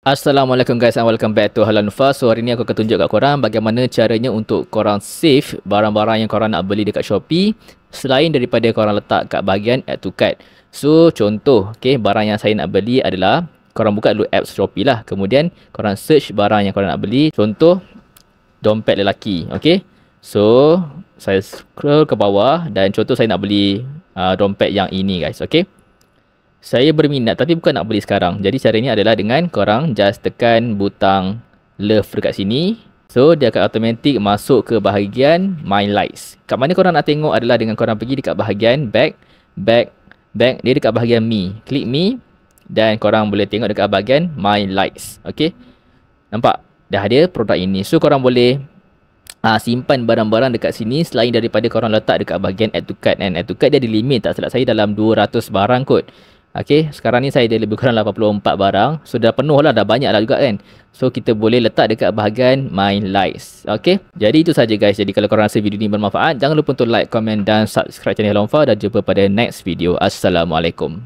Assalamualaikum guys and welcome back to Halal Nufa. So hari ni aku akan tunjuk kat korang bagaimana caranya untuk korang save barang-barang yang korang nak beli dekat Shopee selain daripada korang letak kat bahagian add to cart. So contoh, barang yang saya nak beli adalah korang buka dulu apps Shopee lah. Kemudian korang search barang yang korang nak beli. Contoh dompet lelaki, So saya scroll ke bawah dan contoh saya nak beli dompet yang ini guys, Saya berminat tapi bukan nak beli sekarang. Jadi cara ni adalah dengan korang just tekan butang love dekat sini. So dia akan automatic masuk ke bahagian my likes. Kat mana korang nak tengok adalah dengan korang pergi dekat bahagian back. Dia dekat bahagian me. Klik me dan korang boleh tengok dekat bahagian my likes. Nampak? Dah ada produk ini. So korang boleh simpan barang-barang dekat sini selain daripada korang letak dekat bahagian add to cart. And add to cart dia ada limit, tak silap saya dalam 200 barang kot. Sekarang ni saya ada lebih kurang 84 barang. So dah penuh lah, dah banyak lah juga kan. So kita boleh letak dekat bahagian my likes. Jadi itu saja guys. Jadi kalau korang rasa video ni bermanfaat, jangan lupa untuk like, komen dan subscribe channel Halal Nufa. Dan jumpa pada next video. Assalamualaikum.